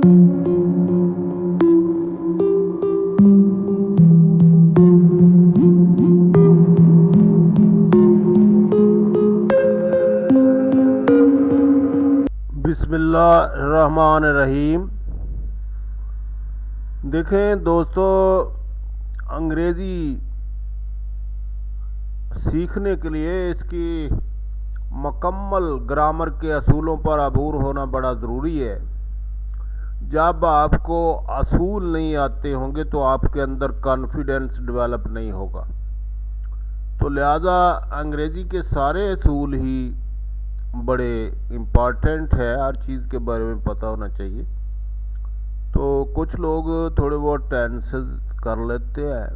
बिस्मिल्लाहिर्रहमानिर्रहीम। देखें दोस्तों, अंग्रेज़ी सीखने के लिए इसकी मुकम्मल ग्रामर के असूलों पर अबूर होना बड़ा ज़रूरी है। जब आपको असूल नहीं आते होंगे तो आपके अंदर कॉन्फिडेंस डेवलप नहीं होगा। तो लिहाजा अंग्रेज़ी के सारे असूल ही बड़े इम्पॉर्टेंट है, हर चीज़ के बारे में पता होना चाहिए। तो कुछ लोग थोड़े बहुत टेंसेस कर लेते हैं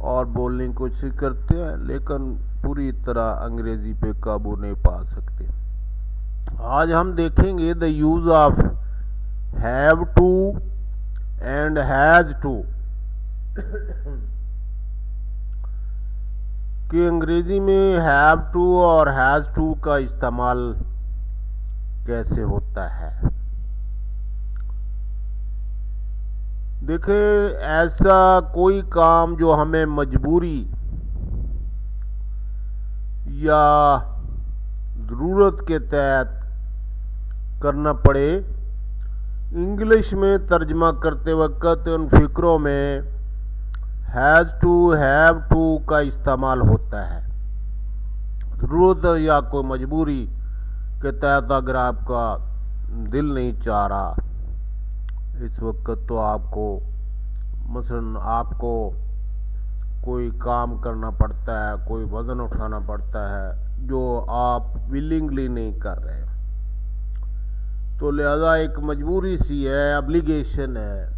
और बोलने की कोशिश करते हैं, लेकिन पूरी तरह अंग्रेज़ी पे काबू नहीं पा सकते। आज हम देखेंगे the use of have to and has to कि अंग्रेज़ी में हैव टू और हैज़ टू का इस्तेमाल कैसे होता है। देखिए, ऐसा कोई काम जो हमें मजबूरी या ज़रूरत के तहत करना पड़े, इंग्लिश में तर्जमा करते वक्त उन फिक्रों में हैज़ टू हैव टू का इस्तेमाल होता है। ज़रूरत या कोई मजबूरी के तहत अगर आपका दिल नहीं चाह रहा इस वक्त, तो आपको मसलन आपको कोई काम करना पड़ता है, कोई वज़न उठाना पड़ता है जो आप विलिंगली नहीं कर रहे, तो लिहाजा एक मजबूरी सी है, ऑब्लिगेशन है,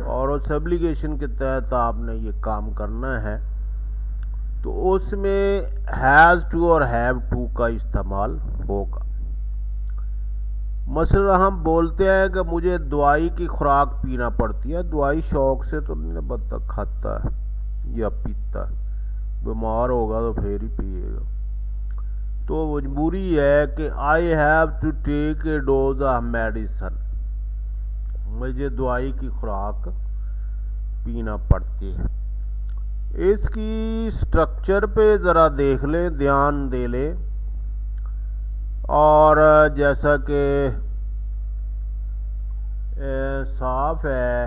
और उस एप्लीकेशन के तहत आपने ये काम करना है, तो उसमें हैज़ टू और हैव टू का इस्तेमाल होगा। मसलन हम बोलते हैं कि मुझे दवाई की खुराक पीना पड़ती है। दवाई शौक से तो नहीं बंदा खाता है या पीता है, बीमार होगा तो फिर ही पिएगा। तो मजबूरी है कि I have to take a dose of medicine, मुझे दवाई की खुराक पीना पड़ती है। इसकी स्ट्रक्चर पे ज़रा देख लें, ध्यान दे लें, और जैसा कि साफ है,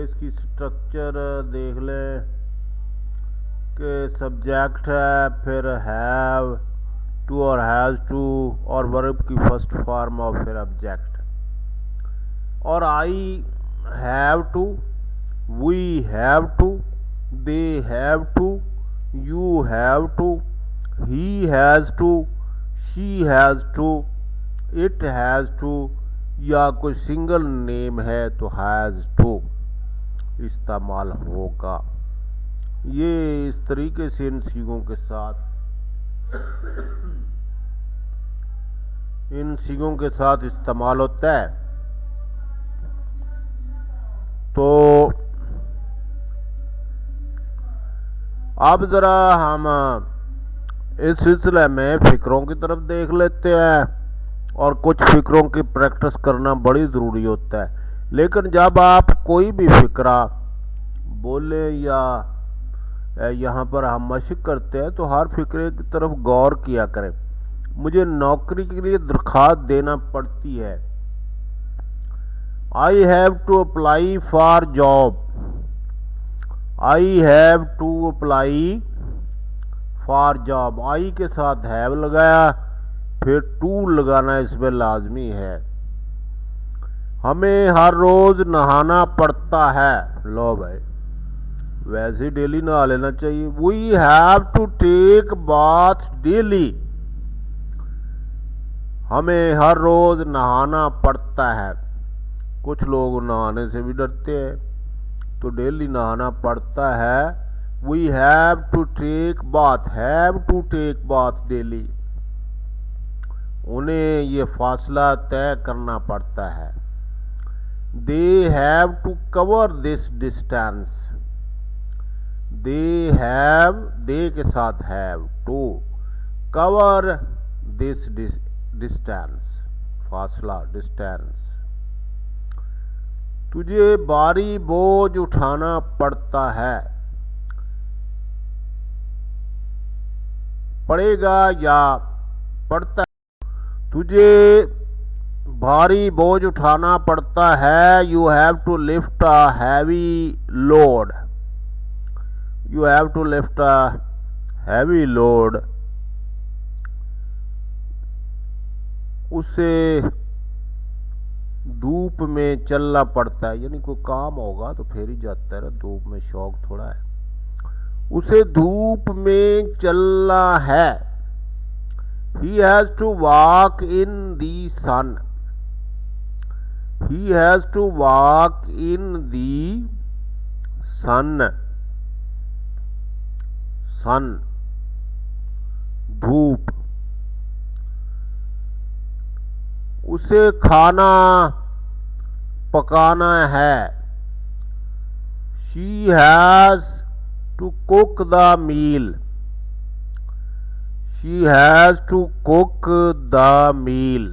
इसकी स्ट्रक्चर देख लें कि सब्जेक्ट है, फिर हैव टू और हैज़ टू और वर्ब की फर्स्ट फॉर्म और फिर ऑब्जेक्ट, और I have to, we have to, they have to, you have to, he has to, she has to, it has to, या कोई सिंगल नेम है तो हैज़ टू इस्तेमाल होगा। ये इस तरीके से इन सीगों के साथ इस्तेमाल होता है। तो अब ज़रा हम इस सिलसिले में फ़िक्रों की तरफ देख लेते हैं, और कुछ फ़िक्रों की प्रैक्टिस करना बड़ी ज़रूरी होता है। लेकिन जब आप कोई भी फ़िक्रा बोले या यहाँ पर हम मशक करते हैं, तो हर फ़िक्रे की तरफ गौर किया करें। मुझे नौकरी के लिए दरख्वास्त देना पड़ती है, I have to apply for job, I have to apply for job, I के साथ हैव लगाया, फिर टू लगाना इसमें लाजमी है। हमें हर रोज़ नहाना पड़ता है, लो भाई वैसे डेली नहा लेना चाहिए। We have to take bath daily, हमें हर रोज़ नहाना पड़ता है। कुछ लोग नहाने से भी डरते हैं, तो डेली नहाना पड़ता है। We have to take bath, have to take bath daily, उन्हें ये फासला तय करना पड़ता है। They have to cover this distance, they have, they के साथ have to cover this distance, फासला, डिस्टेंस। तुझे भारी बोझ उठाना पड़ता है, पड़ेगा या पड़ता है। तुझे भारी बोझ उठाना पड़ता है, you have to lift a heavy load, you have to lift a heavy load. उसे धूप में चलना पड़ता है, यानी कोई काम होगा तो फिर ही जाता है ना, धूप में शौक थोड़ा है। उसे धूप में चलना है, he has to walk in the sun, he has to walk in the sun, sun, धूप। उसे खाना पकाना है, she has to cook the meal, she has to cook the meal।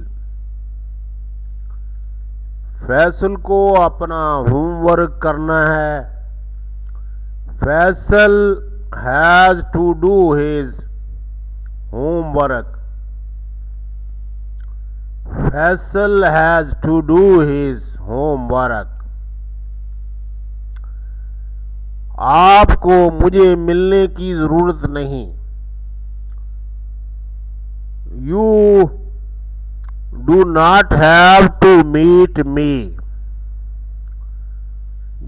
Faisal को अपना होमवर्क करना है, Faisal has to do his homework, Faisal has to do his homework। आपको मुझे मिलने की जरूरत नहीं, you do not have to meet me,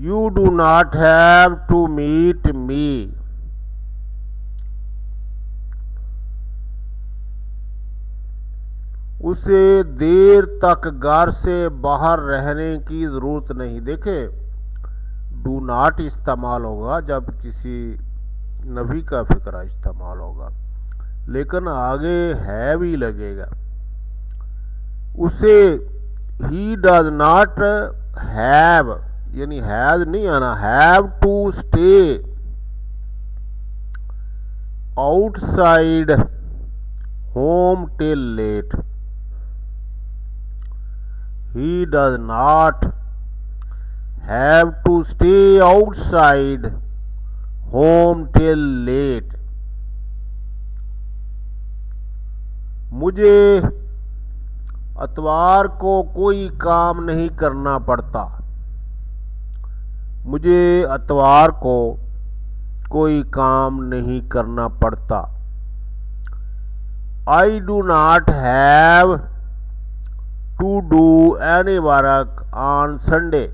you do not have to meet me. उसे देर तक घर से बाहर रहने की जरूरत नहीं। देखे, डू नॉट इस्तेमाल होगा जब किसी नफी का फिक्रा इस्तेमाल होगा, लेकिन आगे है भी लगेगा। उसे ही डज नॉट हैव, यानी हैज नहीं आना, have to stay outside home till late, he does not have to stay outside home till late। मुझे अतवार को कोई काम नहीं करना पड़ता, मुझे अतवार को कोई काम नहीं करना पड़ता। I do not have to do any work on Sunday,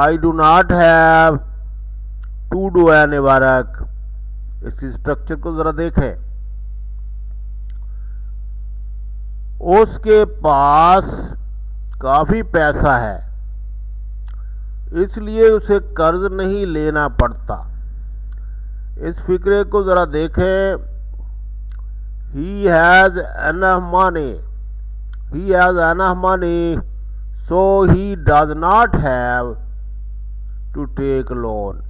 I do not have to do any work। इसकी स्ट्रक्चर को जरा देखें। उसके पास काफी पैसा है, इसलिए उसे कर्ज नहीं लेना पड़ता। इस फिक्रे को जरा देखें। He has enough money, he has enough money, so he does not have to take loan,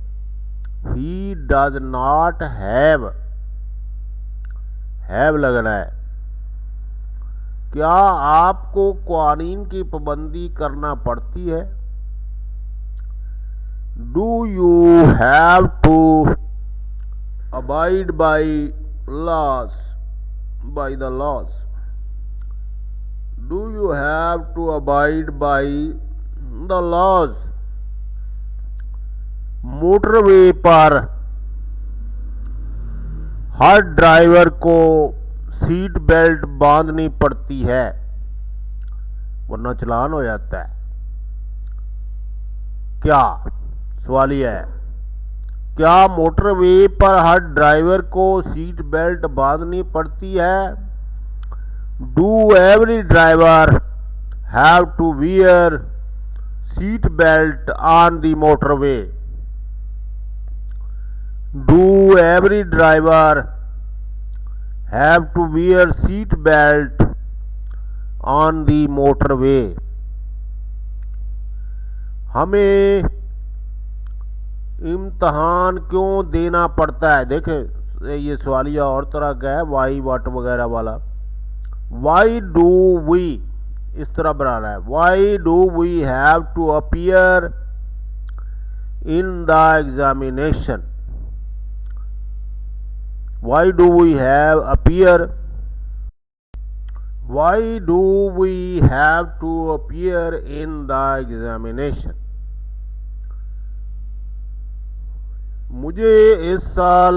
he does not have लगना है। क्या आपको कानून की पाबंदी करना पड़ती है? Do you have to abide by laws, by the laws? Do you have to abide by the laws? Motorway पर हर ड्राइवर को सीट बेल्ट बांधनी पड़ती है, वरना चालान हो जाता है। क्या सवाल यह है, क्या मोटरवे पर हर ड्राइवर को सीट बेल्ट बांधनी पड़ती है? Do every driver have to wear seat belt on the motorway? Do every driver have to wear seat belt on the motorway? हमें इम्तहान क्यों देना पड़ता है? देखें, ये सवालिया और तरह का है, वाई वाट वगैरह वाला। वाई डू वी, इस तरह बनाना है, why do we have to appear in the examination, why do we have appear, why do we have to appear in the examination. मुझे इस साल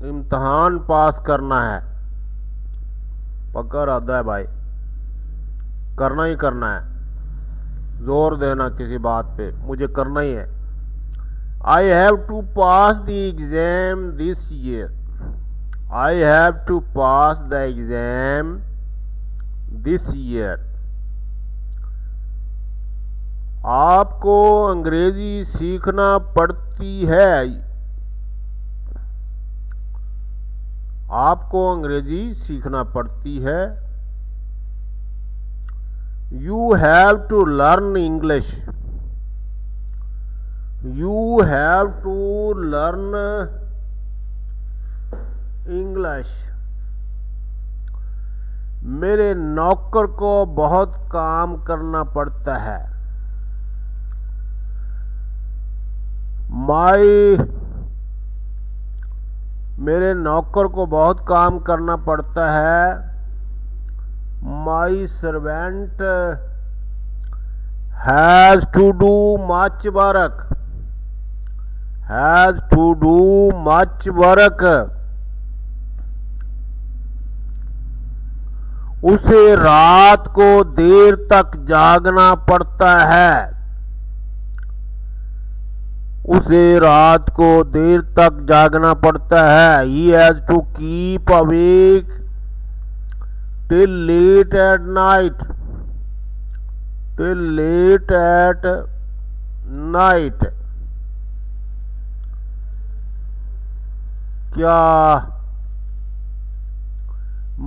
इम्तहान पास करना है, पक्का इरादा है भाई, करना ही करना है, जोर देना किसी बात पे, मुझे करना ही है। I have to pass the exam this year, I have to pass the exam this year. आपको अंग्रेजी सीखना पड़ती है, आपको अंग्रेजी सीखना पड़ती है। You have to learn English, you have to learn English. मेरे नौकर को बहुत काम करना पड़ता है, मेरे नौकर को बहुत काम करना पड़ता है। My servant has to do much work, has to do much work. उसे रात को देर तक जागना पड़ता है, उसे रात को देर तक जागना पड़ता है। He has to keep awake till late at night, till late at night। क्या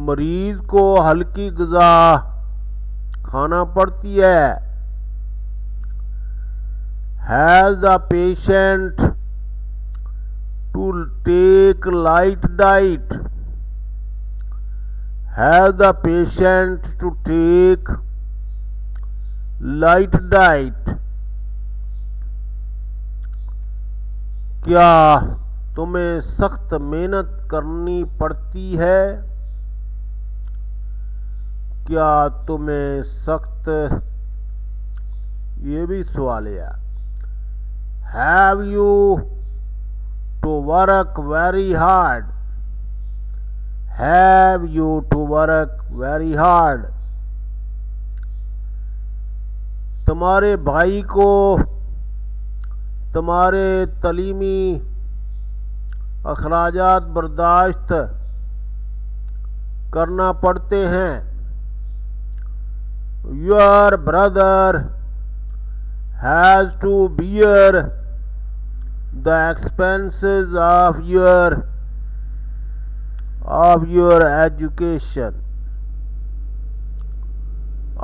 मरीज को हल्की ग़िज़ा खाना पड़ती है? Has the patient to take light diet, has the patient to take light diet। क्या तुम्हें सख्त मेहनत करनी पड़ती है? क्या तुम्हें सख्त, ये भी सवाल है। Have you to work very hard, have you to work very hard। तुम्हारे भाई को तुम्हारे तलीमी अखराजात बर्दाश्त करना पड़ते हैं। Your brother has to bear the expenses of your education,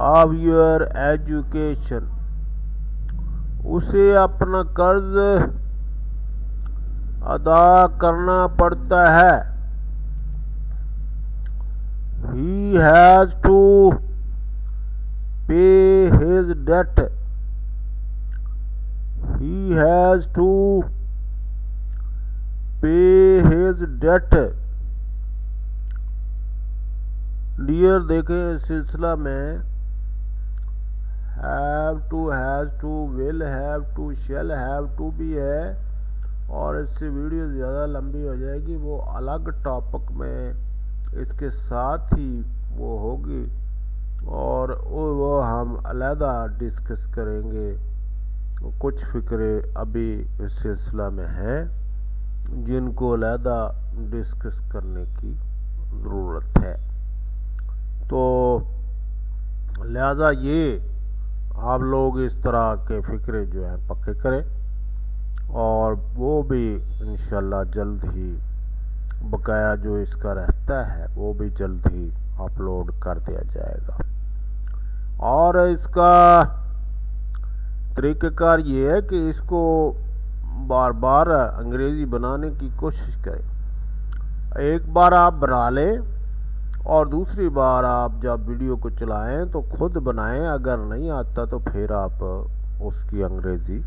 of your education। उसे अपना कर्ज अदा करना पड़ता है। He has to pay his debt, he has to pay his debt। Dear देखें इस सिलसिला में have to, has to, will have to, shall have to भी है, और इससे वीडियो ज़्यादा लंबी हो जाएगी, वो अलग टॉपिक में इसके साथ ही वो होगी और वो हम अलहदा डिस्कस करेंगे। कुछ फ़िक्रे अभी इस सिलसिला में हैं जिनको अलहदा डिस्कस करने की ज़रूरत है। तो लिहाजा ये आप लोग इस तरह के फ़िक्रे जो हैं पक्के करें, और वो भी इंशाल्लाह जल्द ही बकाया जो इसका रहता है वो भी जल्द ही अपलोड कर दिया जाएगा। और इसका तरीक़ाकार ये है कि इसको बार बार अंग्रेज़ी बनाने की कोशिश करें। एक बार आप बना लें और दूसरी बार आप जब वीडियो को चलाएं तो खुद बनाएं, अगर नहीं आता तो फिर आप उसकी अंग्रेज़ी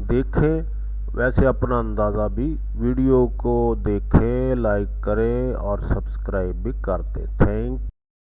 देखें। वैसे अपना अंदाज़ा भी वीडियो को देखें, लाइक करें और सब्सक्राइब भी कर दें। थैंक